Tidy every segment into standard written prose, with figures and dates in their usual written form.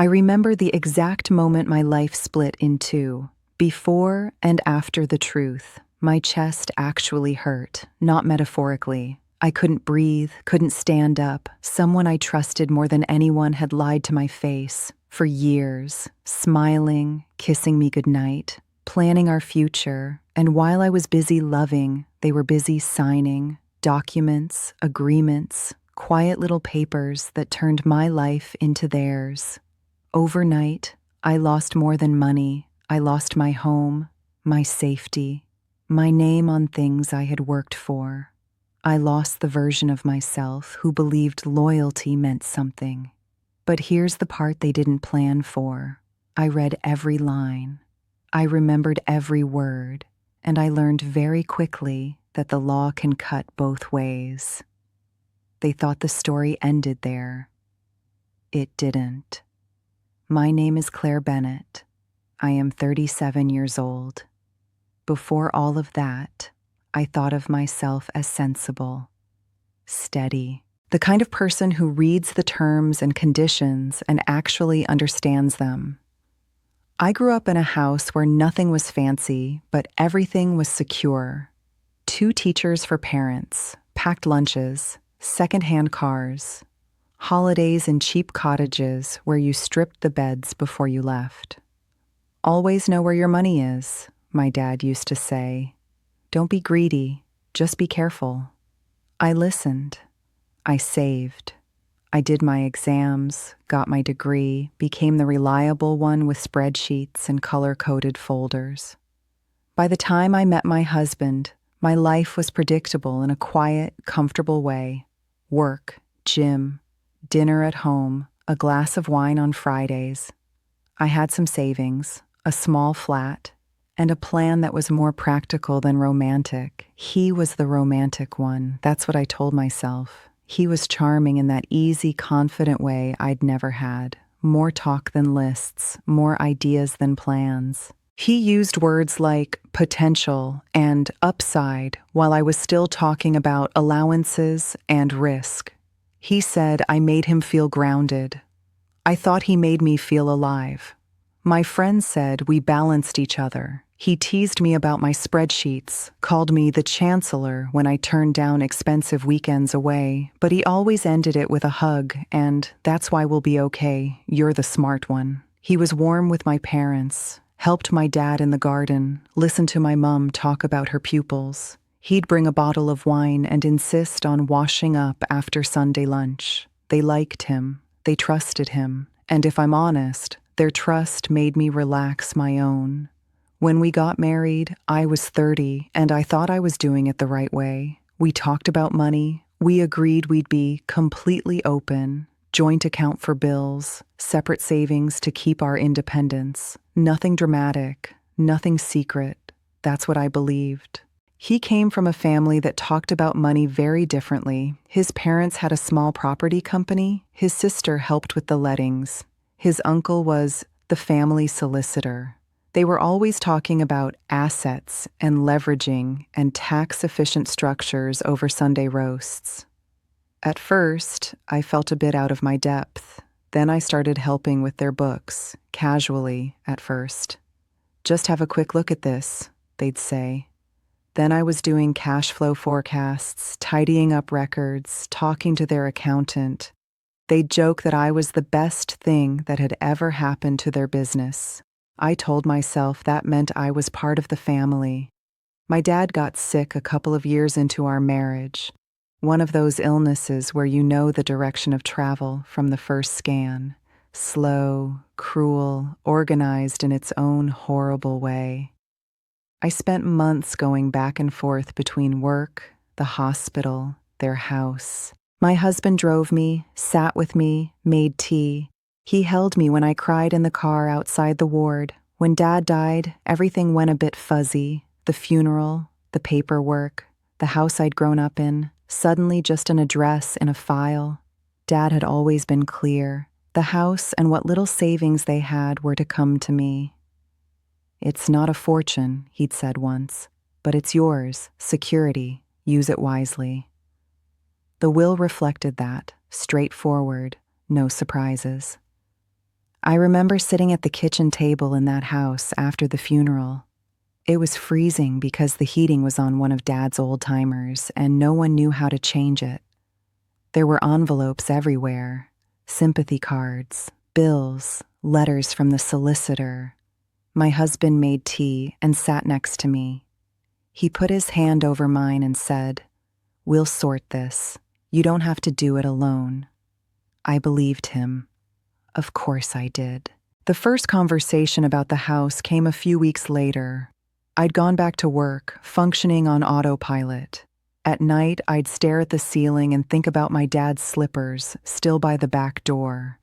I remember the exact moment my life split in two, before and after the truth. My chest actually hurt, not metaphorically. I couldn't breathe, couldn't stand up. Someone I trusted more than anyone had lied to my face for years, smiling, kissing me goodnight, planning our future, and while I was busy loving, they were busy signing documents, agreements, quiet little papers that turned my life into theirs. Overnight, I lost more than money. I lost my home, my safety, my name on things I had worked for. I lost the version of myself who believed loyalty meant something. But here's the part they didn't plan for. I read every line. I remembered every word, and I learned very quickly that the law can cut both ways. They thought the story ended there. It didn't. My name is Claire Bennett. I am 37 years old. Before all of that, I thought of myself as sensible, steady, the kind of person who reads the terms and conditions and actually understands them. I grew up in a house where nothing was fancy, but everything was secure. 2 teachers for parents, packed lunches, secondhand cars, holidays in cheap cottages where you stripped the beds before you left. Always know where your money is, my dad used to say. Don't be greedy, just be careful. I listened. I saved. I did my exams, got my degree, became the reliable one with spreadsheets and color-coded folders. By the time I met my husband, my life was predictable in a quiet, comfortable way. Work, gym, dinner at home, a glass of wine on Fridays. I had some savings, a small flat, and a plan that was more practical than romantic. He was the romantic one. That's what I told myself. He was charming in that easy, confident way I'd never had. More talk than lists, more ideas than plans. He used words like potential and upside while I was still talking about allowances and risk. He said I made him feel grounded. I thought he made me feel alive. My friends said we balanced each other. He teased me about my spreadsheets, called me the chancellor when I turned down expensive weekends away, but he always ended it with a hug and, "That's why we'll be okay, you're the smart one." He was warm with my parents, helped my dad in the garden, listened to my mom talk about her pupils. He'd bring a bottle of wine and insist on washing up after Sunday lunch. They liked him, they trusted him, and if I'm honest, their trust made me relax my own. When we got married, I was 30, and I thought I was doing it the right way. We talked about money. We agreed we'd be completely open, joint account for bills, separate savings to keep our independence. Nothing dramatic, nothing secret. That's what I believed. He came from a family that talked about money very differently. His parents had a small property company. His sister helped with the lettings. His uncle was the family solicitor. They were always talking about assets and leveraging and tax-efficient structures over Sunday roasts. At first, I felt a bit out of my depth. Then I started helping with their books, casually at first. "Just have a quick look at this," they'd say. Then I was doing cash flow forecasts, tidying up records, talking to their accountant. They'd joke that I was the best thing that had ever happened to their business. I told myself that meant I was part of the family. My dad got sick a couple of years into our marriage. One of those illnesses where you know the direction of travel from the first scan. Slow, cruel, organized in its own horrible way. I spent months going back and forth between work, the hospital, their house. My husband drove me, sat with me, made tea. He held me when I cried in the car outside the ward. When Dad died, everything went a bit fuzzy. The funeral, the paperwork, the house I'd grown up in, suddenly just an address in a file. Dad had always been clear. The house and what little savings they had were to come to me. "It's not a fortune," he'd said once, "but it's yours, security. Use it wisely." The will reflected that, straightforward, no surprises. I remember sitting at the kitchen table in that house after the funeral. It was freezing because the heating was on one of Dad's old timers and no one knew how to change it. There were envelopes everywhere, sympathy cards, bills, letters from the solicitor. My husband made tea and sat next to me. He put his hand over mine and said, "We'll sort this. You don't have to do it alone." I believed him. Of course I did. The first conversation about the house came a few weeks later. I'd gone back to work, functioning on autopilot. At night, I'd stare at the ceiling and think about my dad's slippers, still by the back door.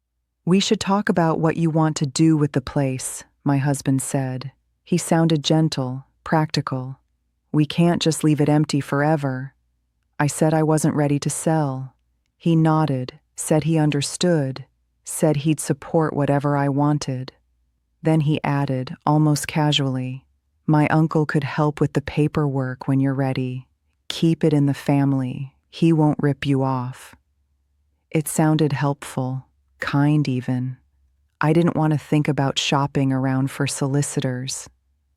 "We should talk about what you want to do with the place," my husband said. He sounded gentle, practical. "We can't just leave it empty forever." I said I wasn't ready to sell. He nodded, said he understood, said he'd support whatever I wanted. Then he added, almost casually, "My uncle could help with the paperwork when you're ready. Keep it in the family. He won't rip you off." It sounded helpful, kind even. I didn't want to think about shopping around for solicitors.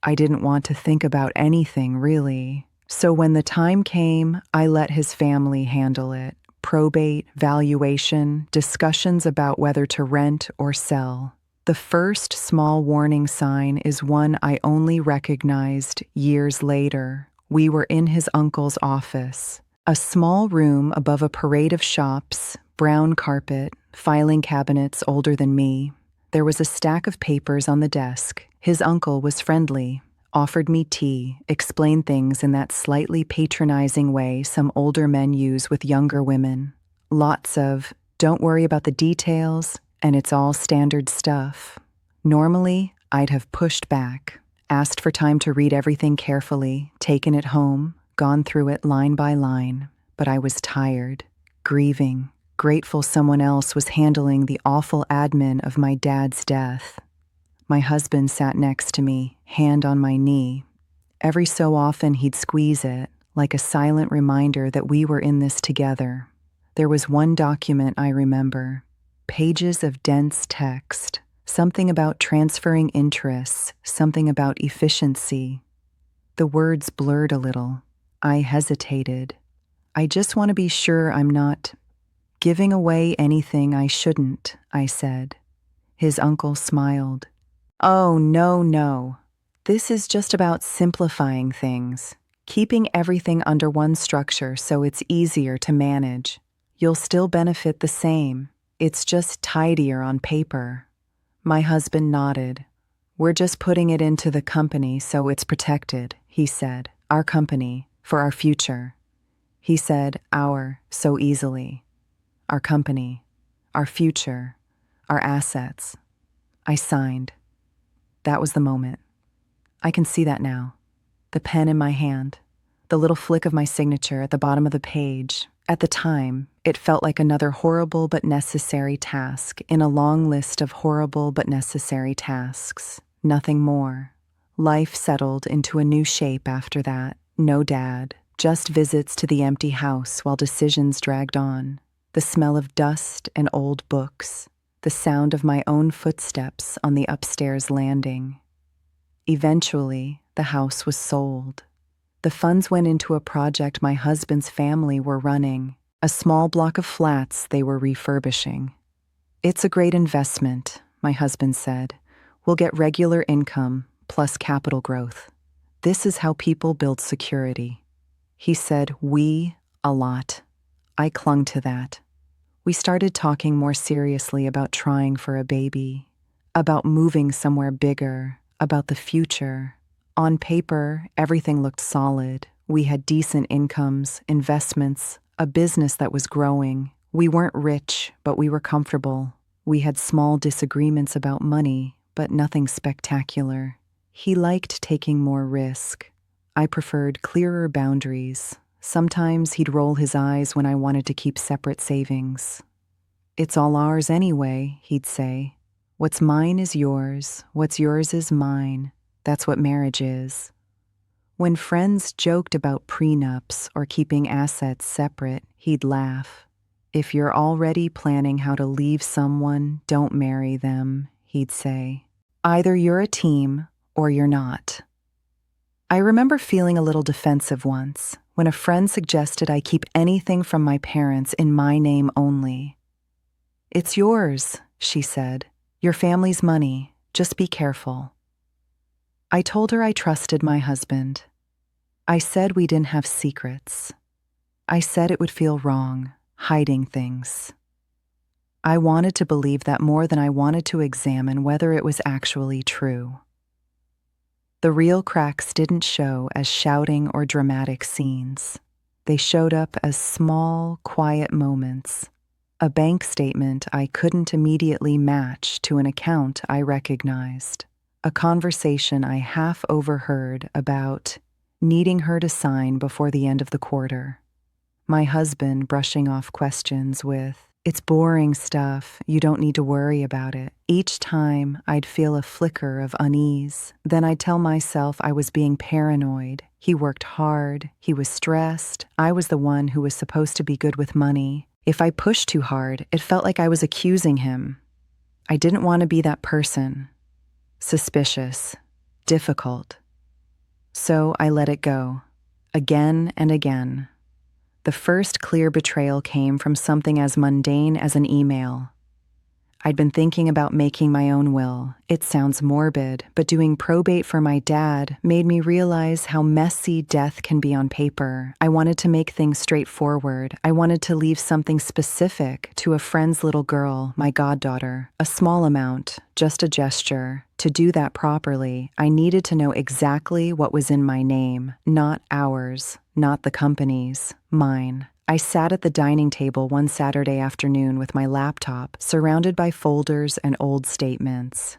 I didn't want to think about anything, really. So when the time came, I let his family handle it. Probate, valuation, discussions about whether to rent or sell. The first small warning sign is one I only recognized years later. We were in his uncle's office, a small room above a parade of shops, brown carpet, filing cabinets older than me. There was a stack of papers on the desk. His uncle was friendly, offered me tea, explained things in that slightly patronizing way some older men use with younger women. Lots of, "Don't worry about the details," and "it's all standard stuff." Normally, I'd have pushed back, asked for time to read everything carefully, taken it home, gone through it line by line, but I was tired, grieving, grateful someone else was handling the awful admin of my dad's death. My husband sat next to me, hand on my knee. Every so often he'd squeeze it, like a silent reminder that we were in this together. There was one document I remember, pages of dense text, something about transferring interests, something about efficiency. The words blurred a little. I hesitated. "I just want to be sure I'm not giving away anything I shouldn't," I said. His uncle smiled. "Oh, no. This is just about simplifying things, keeping everything under one structure so it's easier to manage. You'll still benefit the same. It's just tidier on paper." My husband nodded. "We're just putting it into the company so it's protected," he said. "Our company, for our future." He said "our" so easily. Our company, our future, our assets. I signed. That was the moment. I can see that now. The pen in my hand, the little flick of my signature at the bottom of the page. At the time, it felt like another horrible but necessary task in a long list of horrible but necessary tasks. Nothing more. Life settled into a new shape after that. No dad, just visits to the empty house while decisions dragged on. The smell of dust and old books. The sound of my own footsteps on the upstairs landing. Eventually, the house was sold. The funds went into a project my husband's family were running, a small block of flats they were refurbishing. "It's a great investment," my husband said. "We'll get regular income plus capital growth. This is how people build security." He said "we" a lot. I clung to that. We started talking more seriously about trying for a baby, about moving somewhere bigger, about the future. On paper, everything looked solid. We had decent incomes, investments, a business that was growing. We weren't rich, but we were comfortable. We had small disagreements about money, but nothing spectacular. He liked taking more risk. I preferred clearer boundaries. Sometimes he'd roll his eyes when I wanted to keep separate savings. "It's all ours anyway," he'd say. "What's mine is yours. What's yours is mine. That's what marriage is." When friends joked about prenups or keeping assets separate, he'd laugh. "If you're already planning how to leave someone, don't marry them," he'd say. Either you're a team or you're not. I remember feeling a little defensive once when a friend suggested I keep anything from my parents in my name only. It's yours, she said. Your family's money. Just be careful. I told her I trusted my husband. I said we didn't have secrets. I said it would feel wrong, hiding things. I wanted to believe that more than I wanted to examine whether it was actually true. The real cracks didn't show as shouting or dramatic scenes. They showed up as small, quiet moments. A bank statement I couldn't immediately match to an account I recognized. A conversation I half overheard about needing her to sign before the end of the quarter. My husband brushing off questions with, "It's boring stuff, you don't need to worry about it." Each time I'd feel a flicker of unease. Then I'd tell myself I was being paranoid. He worked hard, he was stressed, I was the one who was supposed to be good with money. If I pushed too hard, it felt like I was accusing him. I didn't want to be that person. Suspicious, difficult. So I let it go, again and again. The first clear betrayal came from something as mundane as an email. I'd been thinking about making my own will. It sounds morbid, but doing probate for my dad made me realize how messy death can be on paper. I wanted to make things straightforward. I wanted to leave something specific to a friend's little girl, my goddaughter. A small amount, just a gesture. To do that properly, I needed to know exactly what was in my name, not ours, not the company's, mine. I sat at the dining table one Saturday afternoon with my laptop, surrounded by folders and old statements.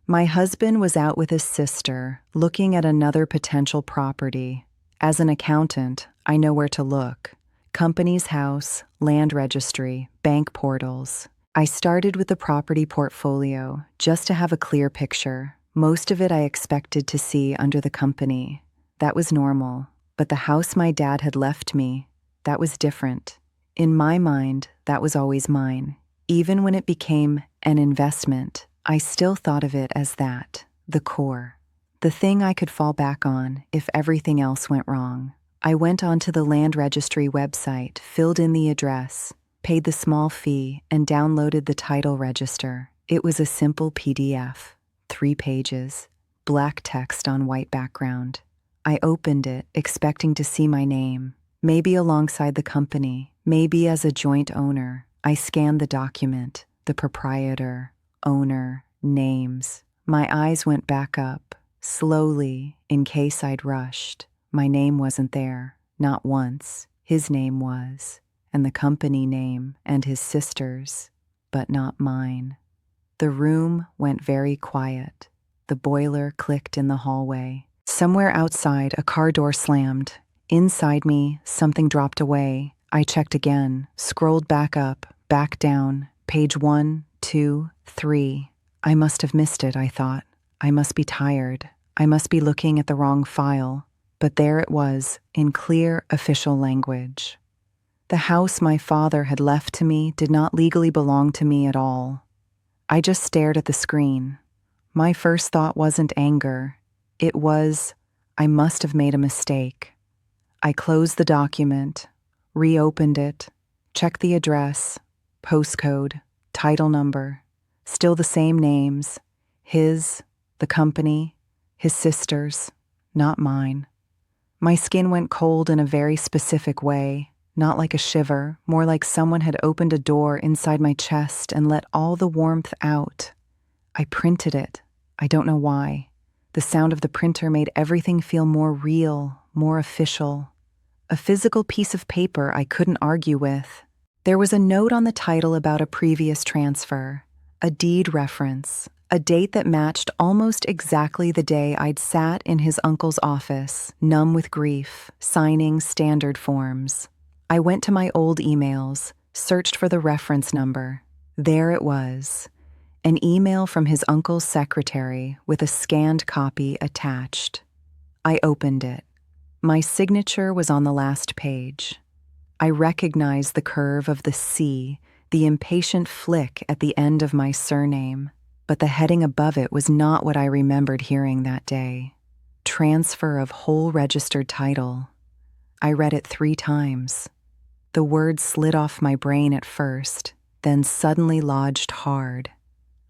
My husband was out with his sister, looking at another potential property. As an accountant, I know where to look. Company's house, land registry, bank portals. I started with the property portfolio, just to have a clear picture. Most of it I expected to see under the company. That was normal. But the house my dad had left me, that was different. In my mind, that was always mine. Even when it became an investment, I still thought of it as that, the core. The thing I could fall back on if everything else went wrong. I went onto the land registry website, filled in the address, paid the small fee, and downloaded the title register. It was a simple PDF, 3 pages, black text on white background. I opened it, expecting to see my name. Maybe alongside the company, maybe as a joint owner. I scanned the document, the proprietor, owner, names. My eyes went back up, slowly, in case I'd rushed. My name wasn't there, not once. His name was, and the company name, and his sister's, but not mine. The room went very quiet. The boiler clicked in the hallway. Somewhere outside, a car door slammed. Inside me, something dropped away. I checked again, scrolled back up, back down, page 1, 2, 3. I must have missed it, I thought. I must be tired. I must be looking at the wrong file. But there it was, in clear official language. The house my father had left to me did not legally belong to me at all. I just stared at the screen. My first thought wasn't anger. It was, I must have made a mistake. I closed the document, reopened it, checked the address, postcode, title number, still the same names, his, the company, his sister's, not mine. My skin went cold in a very specific way, not like a shiver, more like someone had opened a door inside my chest and let all the warmth out. I printed it. I don't know why. The sound of the printer made everything feel more real, more official. A physical piece of paper I couldn't argue with. There was a note on the title about a previous transfer, a deed reference, a date that matched almost exactly the day I'd sat in his uncle's office, numb with grief, signing standard forms. I went to my old emails, searched for the reference number. There it was. An email from his uncle's secretary with a scanned copy attached. I opened it. My signature was on the last page. I recognized the curve of the C, the impatient flick at the end of my surname. but the heading above it was not what I remembered hearing that day. Transfer of whole registered title. I read it 3 times. The words slid off my brain at first, then suddenly lodged hard.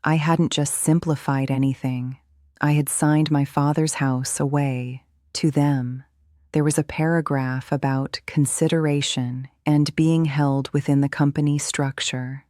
I hadn't just simplified anything. I had signed my father's house away to them. There was a paragraph about consideration and being held within the company structure.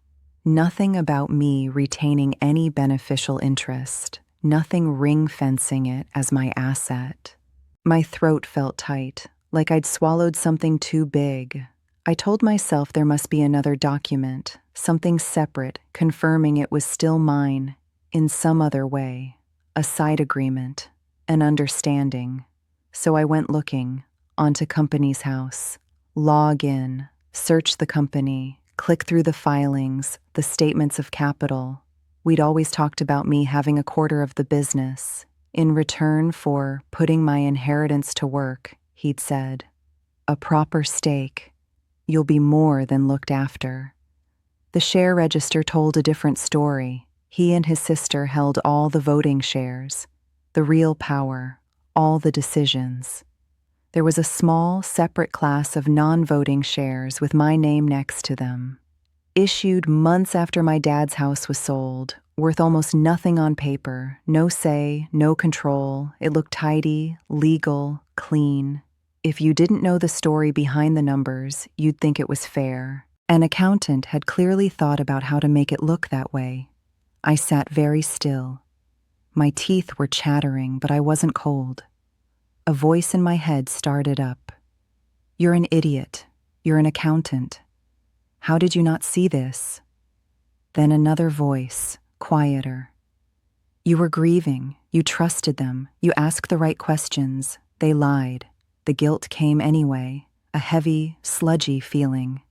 Nothing about me retaining any beneficial interest, nothing ring-fencing it as my asset. My throat felt tight, like I'd swallowed something too big. I told myself there must be another document, something separate, confirming it was still mine, in some other way, a side agreement, an understanding. So I went looking, onto Company's House, log in, search the company, click through the filings, the statements of capital. We'd always talked about me having a quarter of the business. In return for putting my inheritance to work, he'd said, a proper stake. You'll be more than looked after. The share register told a different story. He and his sister held all the voting shares, the real power, all the decisions. There was a small, separate class of non-voting shares with my name next to them. Issued months after my dad's house was sold, worth almost nothing on paper, no say, no control. It looked tidy, legal, clean. If you didn't know the story behind the numbers, you'd think it was fair. An accountant had clearly thought about how to make it look that way. I sat very still. My teeth were chattering, but I wasn't cold. A voice in my head started up. You're an idiot. You're an accountant. How did you not see this? Then another voice, quieter. You were grieving. You trusted them. You asked the right questions. They lied. The guilt came anyway, a heavy, sludgy feeling.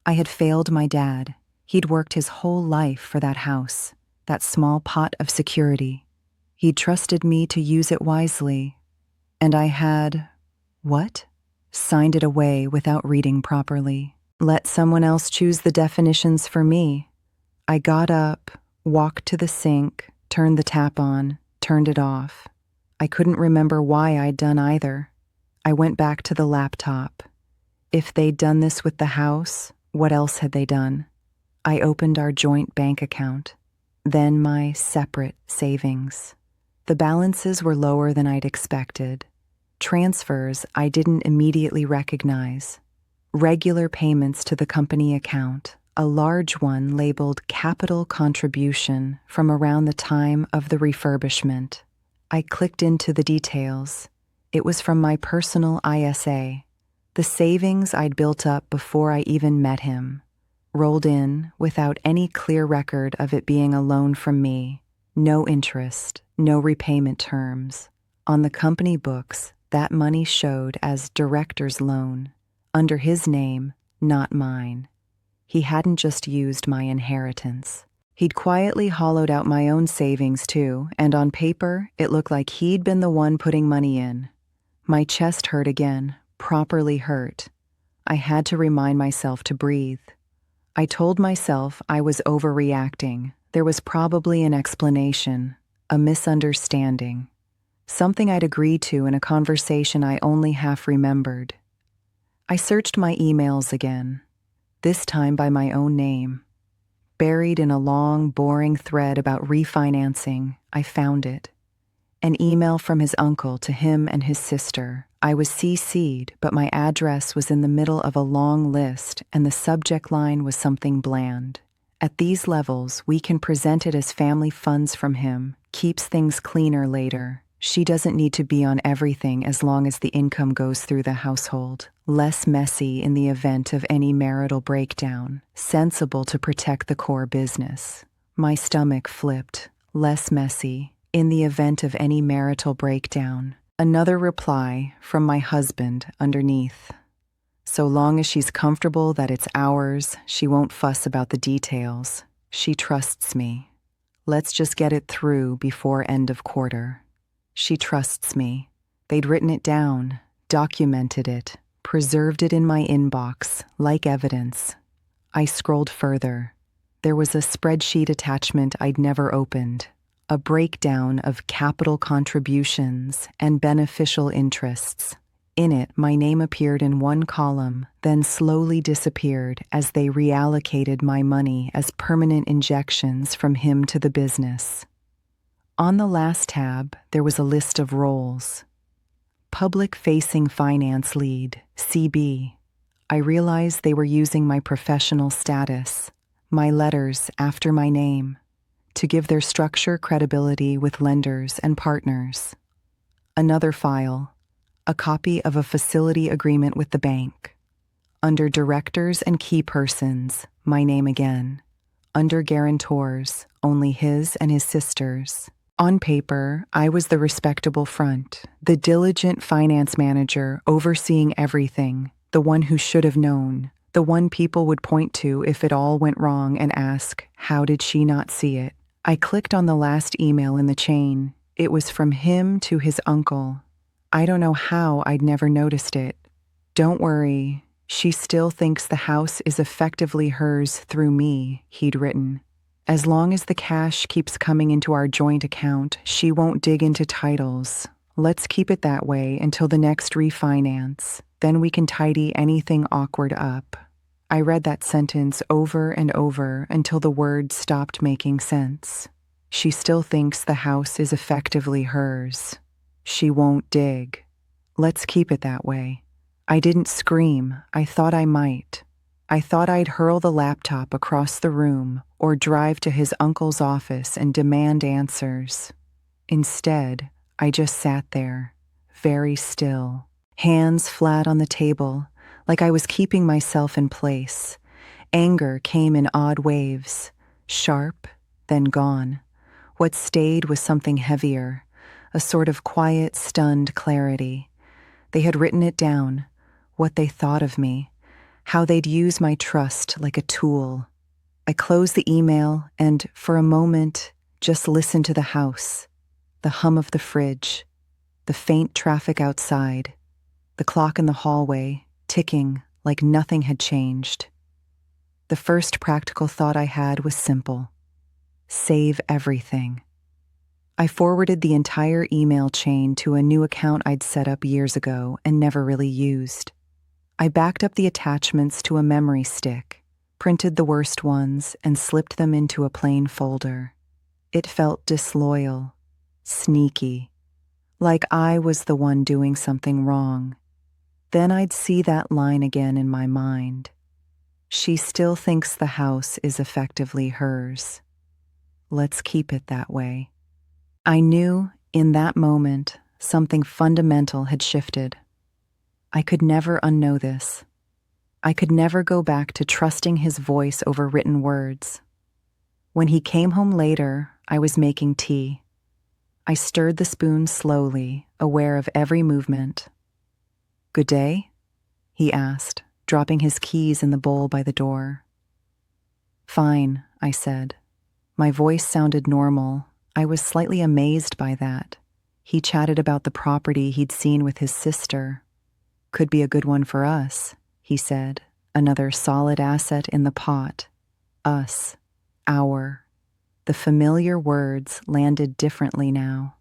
I had failed my dad. He'd worked his whole life for that house, that small pot of security. He'd trusted me to use it wisely. And I had, what? Signed it away without reading properly. Let someone else choose the definitions for me. I got up, walked to the sink, turned the tap on, turned it off. I couldn't remember why I'd done either. I went back to the laptop. If they'd done this with the house, what else had they done? I opened our joint bank account, then my separate savings. The balances were lower than I'd expected. Transfers I didn't immediately recognize. Regular payments to the company account, a large one labeled Capital Contribution from around the time of the refurbishment. I clicked into the details. It was from my personal ISA, the savings I'd built up before I even met him, rolled in without any clear record of it being a loan from me, no interest, no repayment terms. On the company books, that money showed as director's loan, under his name, not mine. He hadn't just used my inheritance. He'd quietly hollowed out my own savings too, and on paper, it looked like he'd been the one putting money in. My chest hurt again, properly hurt. I had to remind myself to breathe. I told myself I was overreacting. There was probably an explanation, a misunderstanding, something I'd agreed to in a conversation I only half remembered. I searched my emails again, this time by my own name. Buried in a long, boring thread about refinancing, I found it. An email from his uncle to him and his sister. I was CC'd, but my address was in the middle of a long list, and the subject line was something bland. At these levels, we can present it as family funds from him, keeps things cleaner later. She doesn't need to be on everything as long as the income goes through the household. Less messy in the event of any marital breakdown. Sensible to protect the core business. My stomach flipped. Less messy in the event of any marital breakdown. Another reply from my husband underneath. So long as she's comfortable that it's ours, she won't fuss about the details. She trusts me. Let's just get it through before end of quarter. She trusts me. They'd written it down, documented it, preserved it in my inbox, like evidence. I scrolled further. There was a spreadsheet attachment I'd never opened, a breakdown of capital contributions and beneficial interests. In it, my name appeared in one column, then slowly disappeared as they reallocated my money as permanent injections from him to the business. On the last tab, there was a list of roles. Public-facing finance lead, CB. I realized they were using my professional status, my letters after my name, to give their structure credibility with lenders and partners. Another file, a copy of a facility agreement with the bank. Under directors and key persons, my name again. Under guarantors, only his and his sister's. On paper, I was the respectable front, the diligent finance manager overseeing everything, the one who should have known, the one people would point to if it all went wrong and ask, how did she not see it? I clicked on the last email in the chain. It was from him to his uncle. I don't know how I'd never noticed it. Don't worry, she still thinks the house is effectively hers through me, he'd written. As long as the cash keeps coming into our joint account, she won't dig into titles. Let's keep it that way until the next refinance. Then we can tidy anything awkward up. I read that sentence over and over until the words stopped making sense. She still thinks the house is effectively hers. She won't dig. Let's keep it that way. I didn't scream. I thought I might. I thought I'd hurl the laptop across the room or drive to his uncle's office and demand answers. Instead, I just sat there, very still, hands flat on the table, like I was keeping myself in place. Anger came in odd waves, sharp, then gone. What stayed was something heavier, a sort of quiet, stunned clarity. They had written it down, what they thought of me, how they'd use my trust like a tool. I closed the email and, for a moment, just listened to the house, the hum of the fridge, the faint traffic outside, the clock in the hallway, ticking like nothing had changed. The first practical thought I had was simple: save everything. I forwarded the entire email chain to a new account I'd set up years ago and never really used. I backed up the attachments to a memory stick, printed the worst ones, and slipped them into a plain folder. It felt disloyal, sneaky, like I was the one doing something wrong. Then I'd see that line again in my mind. She still thinks the house is effectively hers. Let's keep it that way. I knew, in that moment, something fundamental had shifted. I could never unknow this. I could never go back to trusting his voice over written words. When he came home later, I was making tea. I stirred the spoon slowly, aware of every movement. "Good day?" he asked, dropping his keys in the bowl by the door. "Fine," I said. My voice sounded normal. I was slightly amazed by that. He chatted about the property he'd seen with his sister. "Could be a good one for us," he said. "Another solid asset in the pot. Us. Our." The familiar words landed differently now.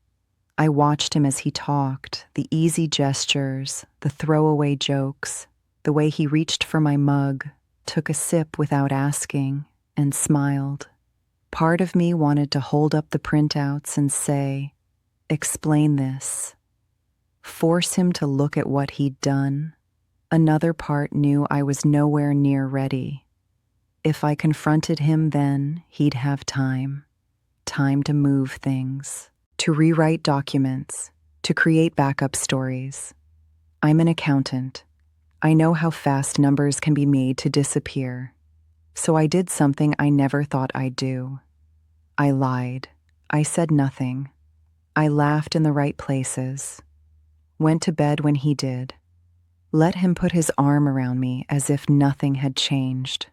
I watched him as he talked, the easy gestures, the throwaway jokes, the way he reached for my mug, took a sip without asking, and smiled. Part of me wanted to hold up the printouts and say, "Explain this." Force him to look at what he'd done. Another part knew I was nowhere near ready. If I confronted him then, he'd have time. Time to move things, to rewrite documents, to create backup stories. I'm an accountant. I know how fast numbers can be made to disappear. So I did something I never thought I'd do. I lied. I said nothing. I laughed in the right places. Went to bed when he did. Let him put his arm around me as if nothing had changed.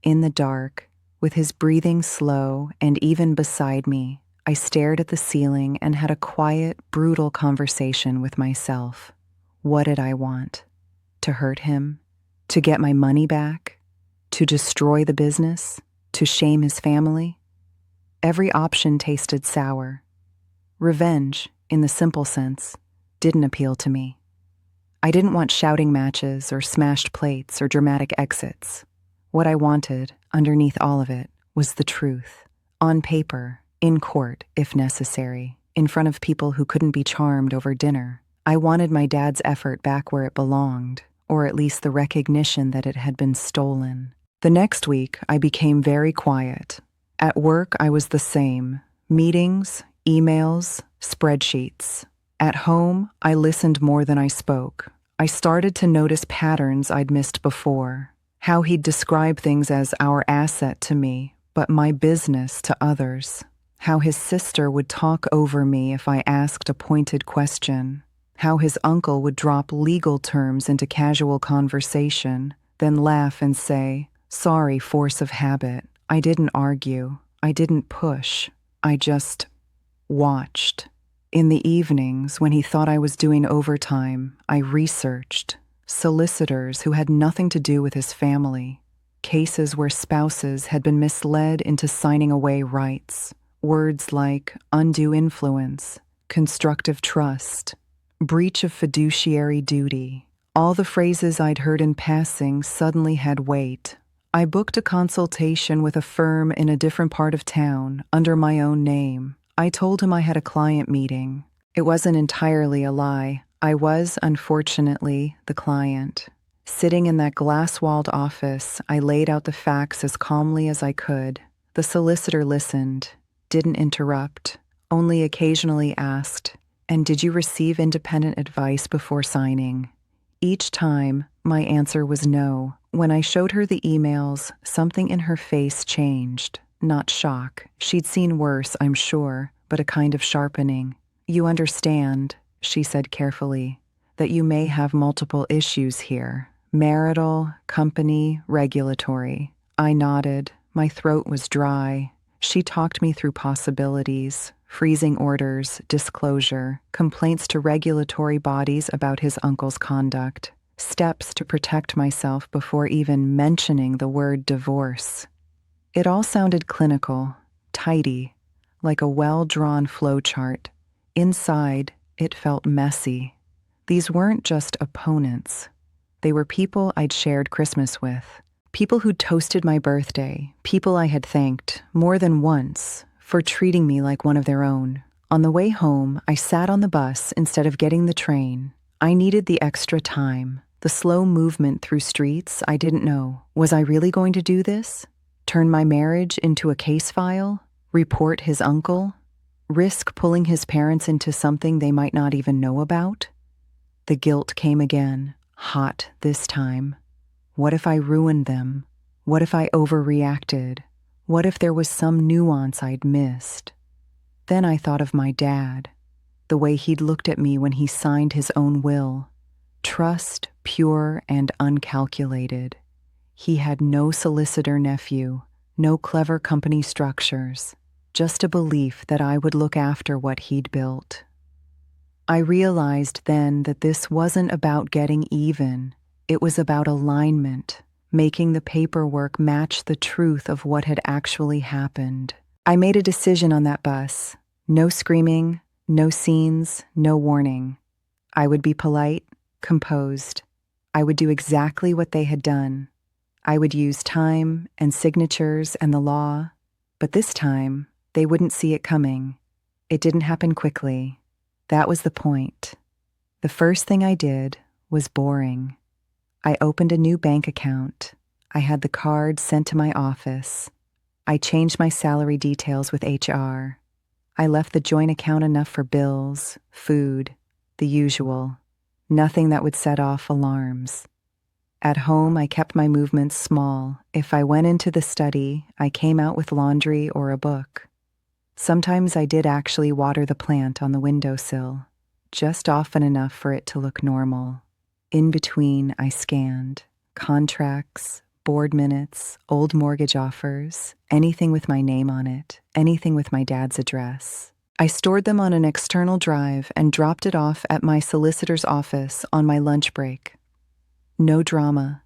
In the dark, with his breathing slow and even beside me, I stared at the ceiling and had a quiet, brutal conversation with myself. What did I want? To hurt him? To get my money back? To destroy the business? To shame his family? Every option tasted sour. Revenge, in the simple sense, didn't appeal to me. I didn't want shouting matches or smashed plates or dramatic exits. What I wanted, underneath all of it, was the truth. On paper, in court, if necessary, in front of people who couldn't be charmed over dinner. I wanted my dad's effort back where it belonged, or at least the recognition that it had been stolen. The next week, I became very quiet. At work, I was the same. Meetings, emails, spreadsheets. At home, I listened more than I spoke. I started to notice patterns I'd missed before. How he'd describe things as our asset to me, but my business to others. How his sister would talk over me if I asked a pointed question. How his uncle would drop legal terms into casual conversation, then laugh and say, "Sorry, force of habit. I didn't argue. I didn't push. I just watched." In the evenings, when he thought I was doing overtime, I researched. Solicitors who had nothing to do with his family. Cases where spouses had been misled into signing away rights. Words like undue influence, constructive trust, breach of fiduciary duty. All the phrases I'd heard in passing suddenly had weight. I booked a consultation with a firm in a different part of town, under my own name. I told him I had a client meeting. It wasn't entirely a lie. I was, unfortunately, the client. Sitting in that glass-walled office, I laid out the facts as calmly as I could. The solicitor listened, didn't interrupt, only occasionally asked, "And did you receive independent advice before signing?" Each time, my answer was no. When I showed her the emails, something in her face changed. Not shock. She'd seen worse, I'm sure, but a kind of sharpening. "You understand," she said carefully, "that you may have multiple issues here. Marital, company, regulatory." I nodded. My throat was dry. She talked me through possibilities, freezing orders, disclosure, complaints to regulatory bodies about his uncle's conduct, steps to protect myself before even mentioning the word divorce. It all sounded clinical, tidy, like a well-drawn flowchart. Inside, it felt messy. These weren't just opponents. They were people I'd shared Christmas with, people who'd toasted my birthday, people I had thanked, more than once, for treating me like one of their own. On the way home, I sat on the bus instead of getting the train. I needed the extra time, the slow movement through streets I didn't know. Was I really going to do this? Turn my marriage into a case file? Report his uncle? Risk pulling his parents into something they might not even know about? The guilt came again, hot this time. What if I ruined them? What if I overreacted? What if there was some nuance I'd missed? Then I thought of my dad, the way he'd looked at me when he signed his own will. Trust, pure and uncalculated. He had no solicitor nephew, no clever company structures, just a belief that I would look after what he'd built. I realized then that this wasn't about getting even. It was about alignment, making the paperwork match the truth of what had actually happened. I made a decision on that bus. No screaming, no scenes, no warning. I would be polite, composed. I would do exactly what they had done. I would use time and signatures and the law, but this time, they wouldn't see it coming. It didn't happen quickly. That was the point. The first thing I did was boring. I opened a new bank account. I had the card sent to my office. I changed my salary details with HR. I left the joint account enough for bills, food, the usual. Nothing that would set off alarms. At home, I kept my movements small. If I went into the study, I came out with laundry or a book. Sometimes I did actually water the plant on the windowsill, just often enough for it to look normal. In between, I scanned contracts, board minutes, old mortgage offers, anything with my name on it, anything with my dad's address. I stored them on an external drive and dropped it off at my solicitor's office on my lunch break. No drama.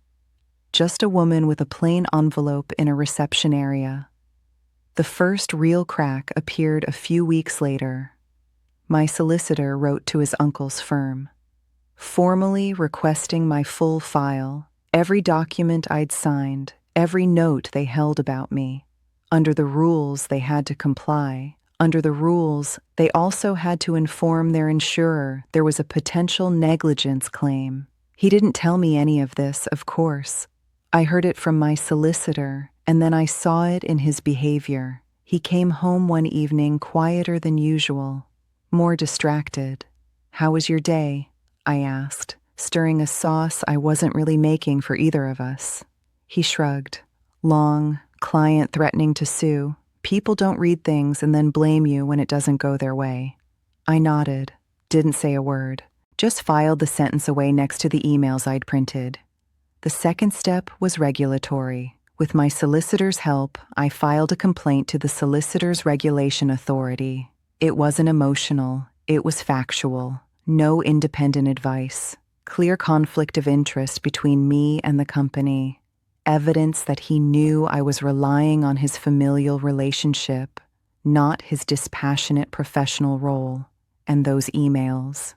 just a woman with a plain envelope in a reception area. The first real crack appeared a few weeks later. My solicitor wrote to his uncle's firm, formally requesting my full file, every document I'd signed, every note they held about me. Under the rules, they had to comply. Under the rules, they also had to inform their insurer there was a potential negligence claim. He didn't tell me any of this, of course. I heard it from my solicitor, and then I saw it in his behavior. He came home one evening quieter than usual, more distracted. "How was your day?" I asked, stirring a sauce I wasn't really making for either of us. He shrugged. "Long, client threatening to sue. People don't read things and then blame you when it doesn't go their way." I nodded, didn't say a word, just filed the sentence away next to the emails I'd printed. The second step was regulatory. With my solicitor's help, I filed a complaint to the Solicitors Regulation Authority. It wasn't emotional, it was factual. No independent advice. Clear conflict of interest between me and the company. Evidence that he knew I was relying on his familial relationship, not his dispassionate professional role. And those emails.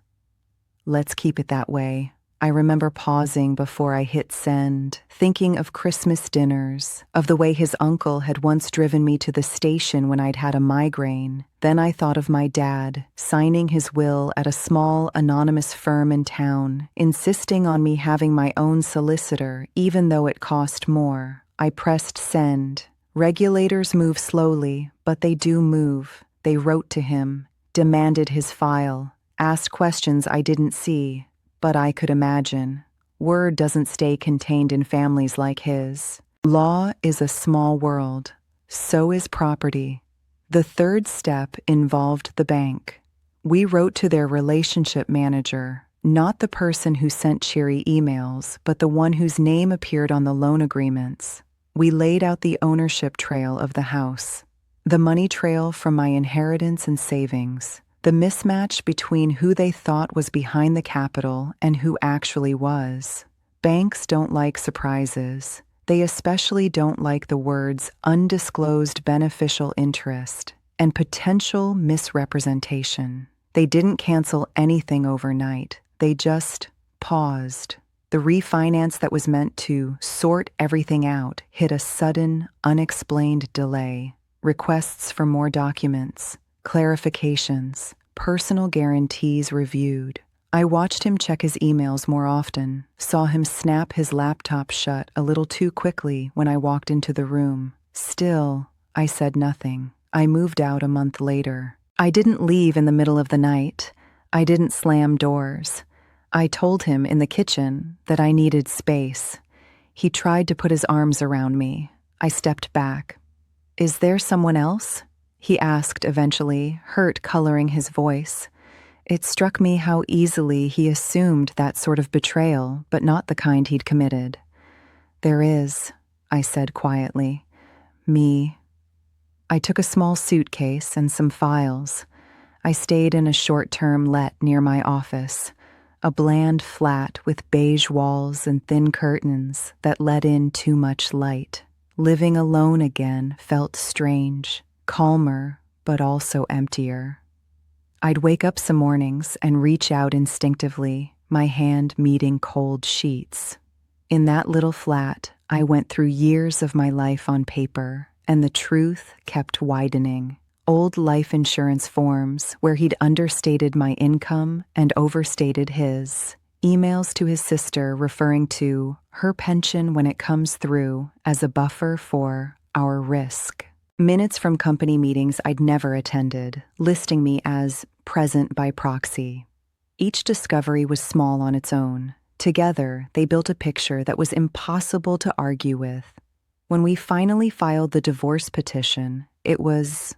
Let's keep it that way. I remember pausing before I hit send, thinking of Christmas dinners, of the way his uncle had once driven me to the station when I'd had a migraine. Then I thought of my dad, signing his will at a small, anonymous firm in town, insisting on me having my own solicitor, even though it cost more. I pressed send. Regulators move slowly, but they do move. They wrote to him, demanded his file, asked questions I didn't see, but I could imagine. Word doesn't stay contained in families like his. Law is a small world. So is property. The third step involved the bank. We wrote to their relationship manager, not the person who sent cheery emails, but the one whose name appeared on the loan agreements. We laid out the ownership trail of the house, the money trail from my inheritance and savings, the mismatch between who they thought was behind the capital and who actually was. Banks don't like surprises. They especially don't like the words undisclosed beneficial interest and potential misrepresentation. They didn't cancel anything overnight. They just paused. The refinance that was meant to sort everything out hit a sudden, unexplained delay. Requests for more documents, clarifications, personal guarantees reviewed. I watched him check his emails more often, saw him snap his laptop shut a little too quickly when I walked into the room. Still, I said nothing. I moved out a month later. I didn't leave in the middle of the night. I didn't slam doors. I told him in the kitchen that I needed space. He tried to put his arms around me. I stepped back. "Is there someone else?" he asked eventually, hurt coloring his voice. It struck me how easily he assumed that sort of betrayal, but not the kind he'd committed. "There is," I said quietly. "Me." I took a small suitcase and some files. I stayed in a short-term let near my office, a bland flat with beige walls and thin curtains that let in too much light. Living alone again felt strange, calmer, but also emptier. I'd wake up some mornings and reach out instinctively, my hand meeting cold sheets. In that little flat, I went through years of my life on paper, and the truth kept widening. Old life insurance forms where he'd understated my income and overstated his. Emails to his sister referring to her pension when it comes through as a buffer for our risk. Minutes from company meetings I'd never attended, listing me as present by proxy. Each discovery was small on its own. Together, they built a picture that was impossible to argue with. When we finally filed the divorce petition, it was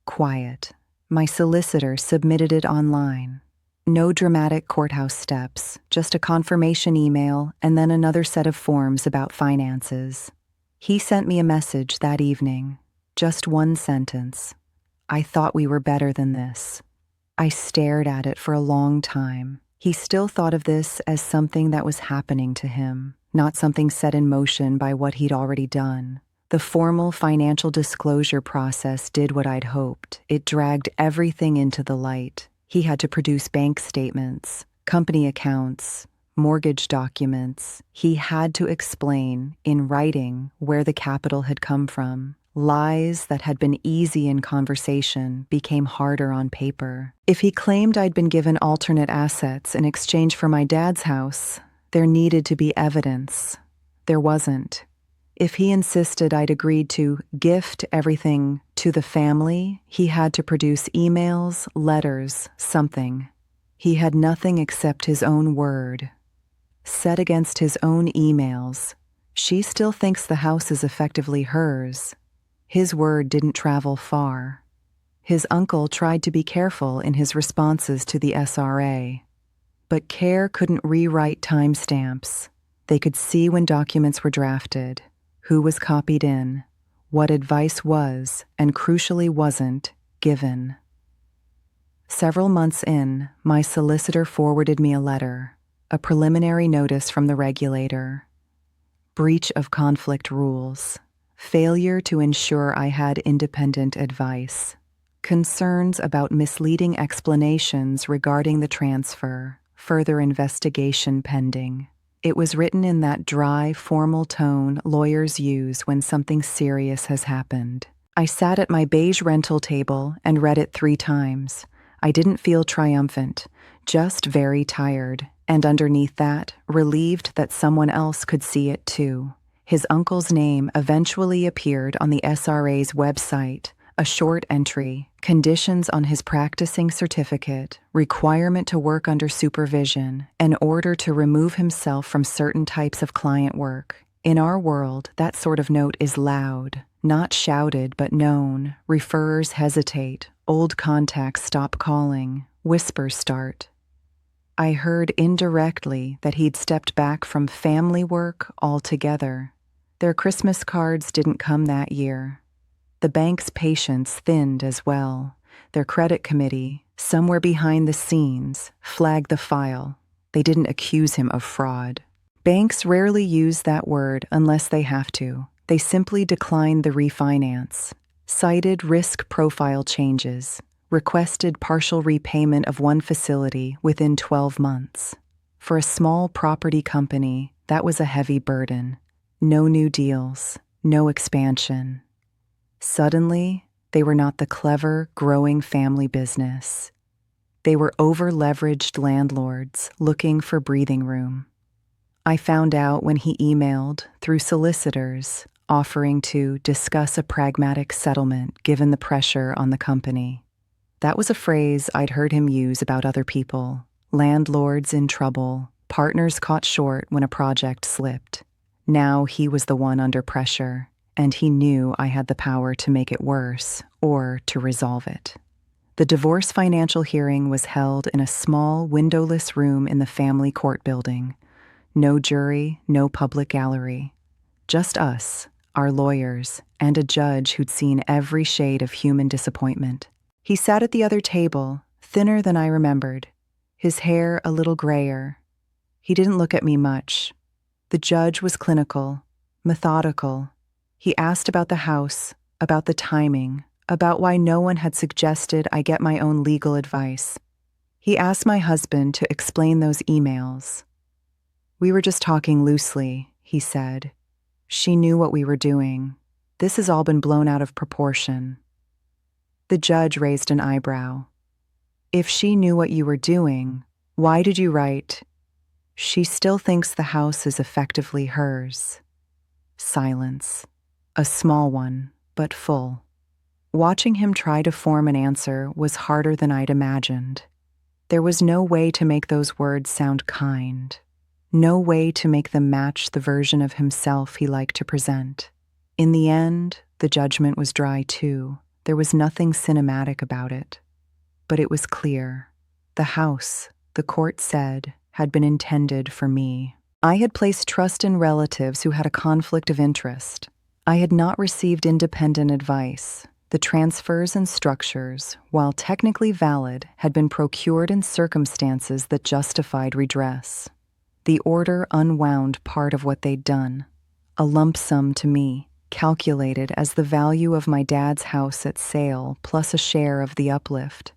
quiet. My solicitor submitted it online. No dramatic courthouse steps, just a confirmation email and then another set of forms about finances. He sent me a message that evening, just one sentence. "I thought we were better than this." I stared at it for a long time. He still thought of this as something that was happening to him. not something set in motion by what he'd already done. The formal financial disclosure process did what I'd hoped. It dragged everything into the light. He had to produce bank statements, company accounts, mortgage documents. He had to explain, in writing, where the capital had come from. Lies that had been easy in conversation became harder on paper. If he claimed I'd been given alternate assets in exchange for my dad's house, there needed to be evidence. There wasn't. If he insisted I'd agreed to gift everything to the family, he had to produce emails, letters, something. He had nothing except his own word. Set against his own emails, she still thinks the house is effectively hers. His word didn't travel far. His uncle tried to be careful in his responses to the SRA. But CARE couldn't rewrite timestamps. They could see when documents were drafted, who was copied in, what advice was, and crucially wasn't, given. Several months in, my solicitor forwarded me a letter, a preliminary notice from the regulator. Breach of conflict rules. Failure to ensure I had independent advice. Concerns about misleading explanations regarding the transfer. Further investigation pending. It was written in that dry, formal tone lawyers use when something serious has happened. I sat at my beige rental table and read it 3 times. I didn't feel triumphant, just very tired, and underneath that, relieved that someone else could see it too. His uncle's name eventually appeared on the SRA's website, a short entry, conditions on his practicing certificate, requirement to work under supervision, an order to remove himself from certain types of client work. In our world, that sort of note is loud, not shouted but known. Referrers hesitate, old contacts stop calling, whispers start. I heard indirectly that he'd stepped back from family work altogether. Their Christmas cards didn't come that year. The bank's patience thinned as well. Their credit committee, somewhere behind the scenes, flagged the file. They didn't accuse him of fraud. Banks rarely use that word unless they have to. They simply declined the refinance, cited risk profile changes, requested partial repayment of one facility within 12 months. For a small property company, that was a heavy burden. No new deals, no expansion. Suddenly, they were not the clever, growing family business. They were over-leveraged landlords looking for breathing room. I found out when he emailed, through solicitors, offering to discuss a pragmatic settlement given the pressure on the company. That was a phrase I'd heard him use about other people. Landlords in trouble, partners caught short when a project slipped. Now he was the one under pressure, and he knew I had the power to make it worse or to resolve it. The divorce financial hearing was held in a small, windowless room in the family court building. No jury, no public gallery. Just us, our lawyers, and a judge who'd seen every shade of human disappointment. He sat at the other table, thinner than I remembered, his hair a little grayer. He didn't look at me much. The judge was clinical, methodical. He asked about the house, about the timing, about why no one had suggested I get my own legal advice. He asked my husband to explain those emails. We were just talking loosely, he said. She knew what we were doing. This has all been blown out of proportion. The judge raised an eyebrow. If she knew what you were doing, why did you write, "She still thinks the house is effectively hers"? Silence. A small one, but full. Watching him try to form an answer was harder than I'd imagined. There was no way to make those words sound kind. No way to make them match the version of himself he liked to present. In the end, the judgment was dry too. There was nothing cinematic about it. But it was clear. The house, the court said, had been intended for me. I had placed trust in relatives who had a conflict of interest. I had not received independent advice. The transfers and structures, while technically valid, had been procured in circumstances that justified redress. The order unwound part of what they'd done. A lump sum to me, calculated as the value of my dad's house at sale plus a share of the uplift.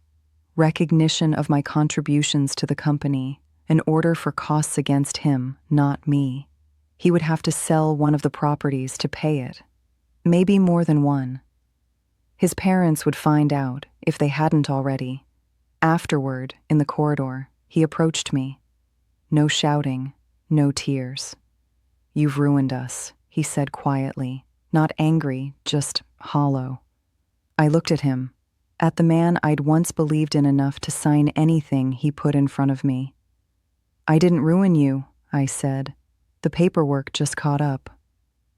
Recognition of my contributions to the company, an order for costs against him, not me. He would have to sell one of the properties to pay it. Maybe more than one. His parents would find out, if they hadn't already. Afterward, in the corridor, he approached me. No shouting, no tears. "You've ruined us," he said quietly, not angry, just hollow. I looked at him, at the man I'd once believed in enough to sign anything he put in front of me. "I didn't ruin you," I said. "The paperwork just caught up."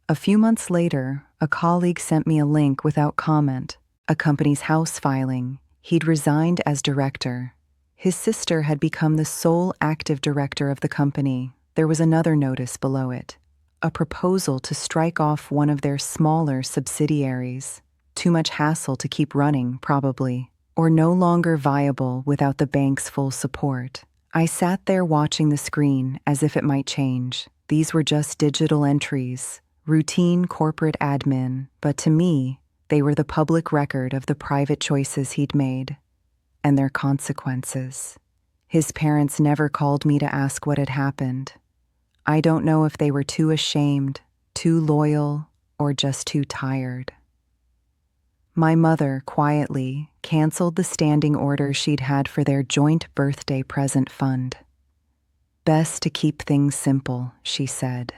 A few months later, a colleague sent me a link without comment, a company's house filing. He'd resigned as director. His sister had become the sole active director of the company. There was another notice below it, a proposal to strike off one of their smaller subsidiaries. Too much hassle to keep running, probably, or no longer viable without the bank's full support. I sat there watching the screen as if it might change. These were just digital entries, routine corporate admin, but to me, they were the public record of the private choices he'd made, and their consequences. His parents never called me to ask what had happened. I don't know if they were too ashamed, too loyal, or just too tired. My mother, quietly, canceled the standing order she'd had for their joint birthday present fund. "Best to keep things simple," she said.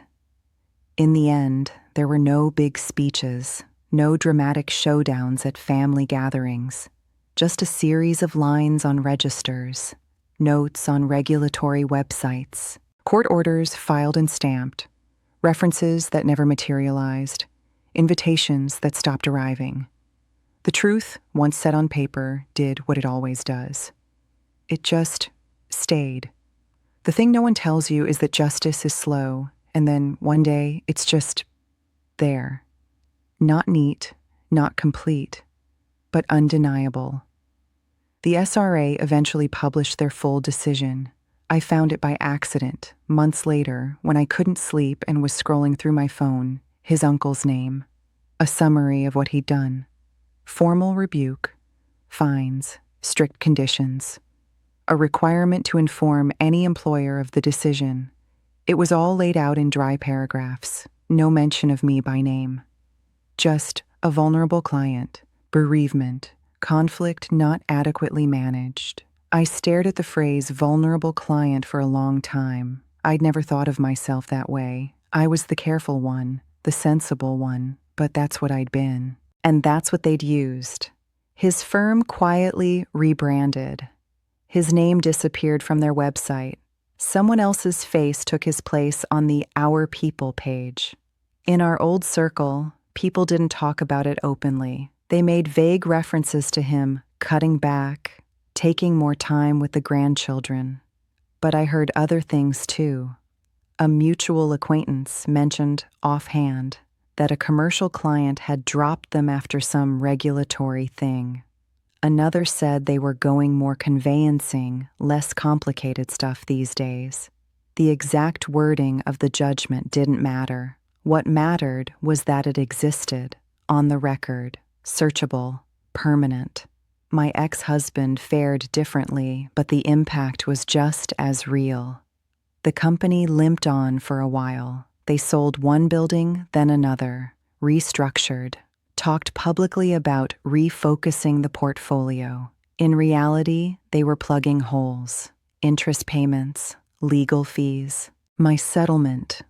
In the end, there were no big speeches, no dramatic showdowns at family gatherings, just a series of lines on registers, notes on regulatory websites, court orders filed and stamped, references that never materialized, invitations that stopped arriving. The truth, once set on paper, did what it always does. It just stayed. The thing no one tells you is that justice is slow, and then one day it's just there. Not neat, not complete, but undeniable. The SRA eventually published their full decision. I found it by accident, months later, when I couldn't sleep and was scrolling through my phone, his uncle's name. A summary of what he'd done. Formal rebuke, fines, strict conditions. A requirement to inform any employer of the decision. It was all laid out in dry paragraphs, no mention of me by name. Just a vulnerable client, bereavement, conflict not adequately managed. I stared at the phrase vulnerable client for a long time. I'd never thought of myself that way. I was the careful one, the sensible one, but that's what I'd been. And that's what they'd used. His firm quietly rebranded. His name disappeared from their website. Someone else's face took his place on the Our People page. In our old circle, people didn't talk about it openly. They made vague references to him, cutting back, taking more time with the grandchildren. But I heard other things too. A mutual acquaintance mentioned offhand that a commercial client had dropped them after some regulatory thing. Another said they were going more conveyancing, less complicated stuff these days. The exact wording of the judgment didn't matter. What mattered was that it existed, on the record, searchable, permanent. My ex-husband fared differently, but the impact was just as real. The company limped on for a while. They sold one building, then another, restructured, talked publicly about refocusing the portfolio. In reality, they were plugging holes, interest payments, legal fees, my settlement.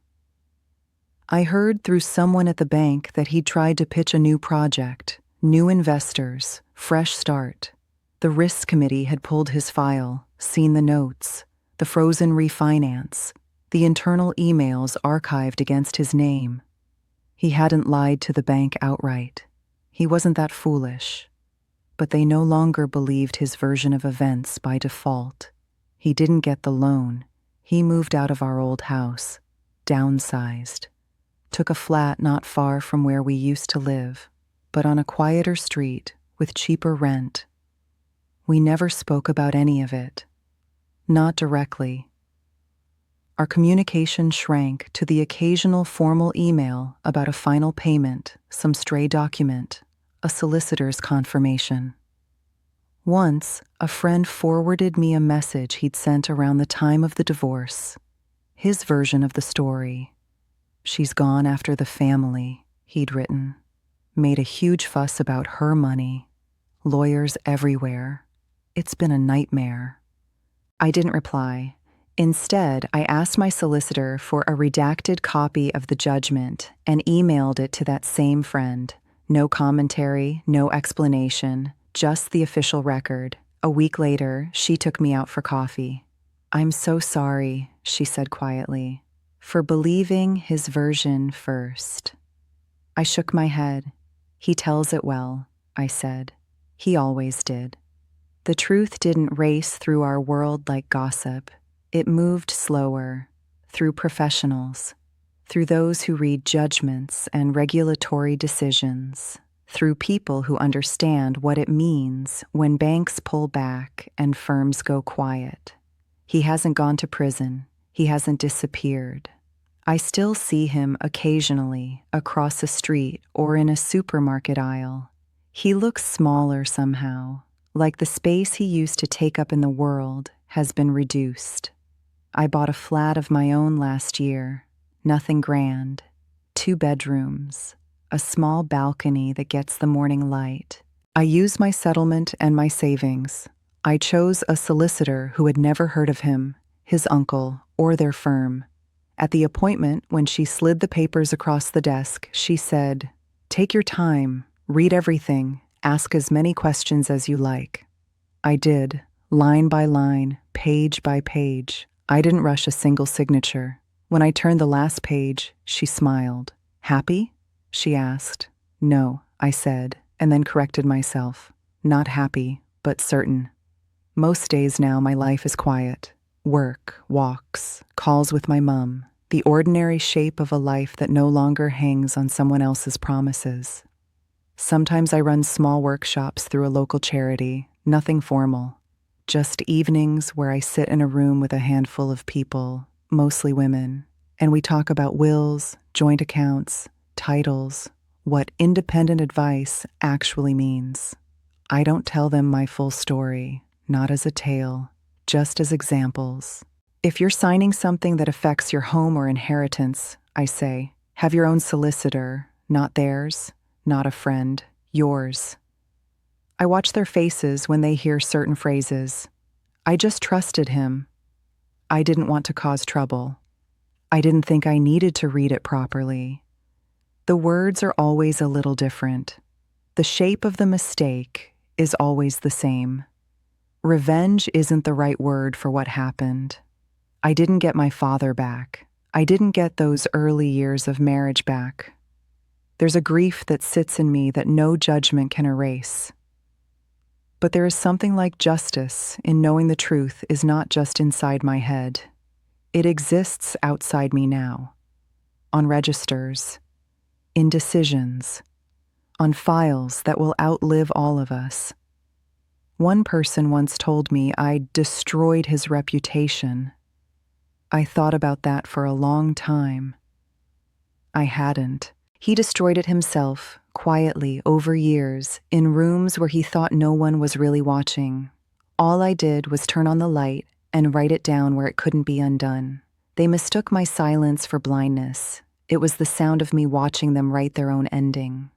I heard through someone at the bank that he'd tried to pitch a new project, new investors, fresh start. The risk committee had pulled his file, seen the notes, the frozen refinance, the internal emails archived against his name. He hadn't lied to the bank outright. He wasn't that foolish. But they no longer believed his version of events by default. He didn't get the loan. He moved out of our old house, downsized, took a flat not far from where we used to live, but on a quieter street with cheaper rent. We never spoke about any of it. Not directly. Our communication shrank to the occasional formal email about a final payment, some stray document, a solicitor's confirmation. Once, a friend forwarded me a message he'd sent around the time of the divorce. His version of the story. "She's gone after the family," he'd written. "Made a huge fuss about her money. Lawyers everywhere. It's been a nightmare." I didn't reply. Instead, I asked my solicitor for a redacted copy of the judgment and emailed it to that same friend. No commentary, no explanation, just the official record. A week later, she took me out for coffee. "I'm so sorry," she said quietly, "for believing his version first." I shook my head. "He tells it well," I said. "He always did." The truth didn't race through our world like gossip. It moved slower, through professionals, through those who read judgments and regulatory decisions, through people who understand what it means when banks pull back and firms go quiet. He hasn't gone to prison. He hasn't disappeared. I still see him occasionally across a street or in a supermarket aisle. He looks smaller somehow, like the space he used to take up in the world has been reduced. I bought a flat of my own last year, nothing grand, 2 bedrooms, a small balcony that gets the morning light. I used my settlement and my savings. I chose a solicitor who had never heard of him, his uncle, or their firm. At the appointment, when she slid the papers across the desk, she said, "Take your time, read everything, ask as many questions as you like." I did, line by line, page by page. I didn't rush a single signature. When I turned the last page, she smiled. "Happy?" she asked. "No," I said, and then corrected myself. "Not happy, but certain." Most days now my life is quiet. Work, walks, calls with my mom, the ordinary shape of a life that no longer hangs on someone else's promises. Sometimes I run small workshops through a local charity, nothing formal. Just evenings where I sit in a room with a handful of people, mostly women, and we talk about wills, joint accounts, titles, what independent advice actually means. I don't tell them my full story, not as a tale, just as examples. If you're signing something that affects your home or inheritance, I say, have your own solicitor, not theirs, not a friend, yours. I watch their faces when they hear certain phrases. I just trusted him. I didn't want to cause trouble. I didn't think I needed to read it properly. The words are always a little different. The shape of the mistake is always the same. Revenge isn't the right word for what happened. I didn't get my father back. I didn't get those early years of marriage back. There's a grief that sits in me that no judgment can erase. But there is something like justice in knowing the truth is not just inside my head. It exists outside me now, on registers, in decisions, on files that will outlive all of us. One person once told me I destroyed his reputation. I thought about that for a long time. I hadn't. He destroyed it himself, quietly, over years, in rooms where he thought no one was really watching. All I did was turn on the light and write it down where it couldn't be undone. They mistook my silence for blindness. It was the sound of me watching them write their own ending.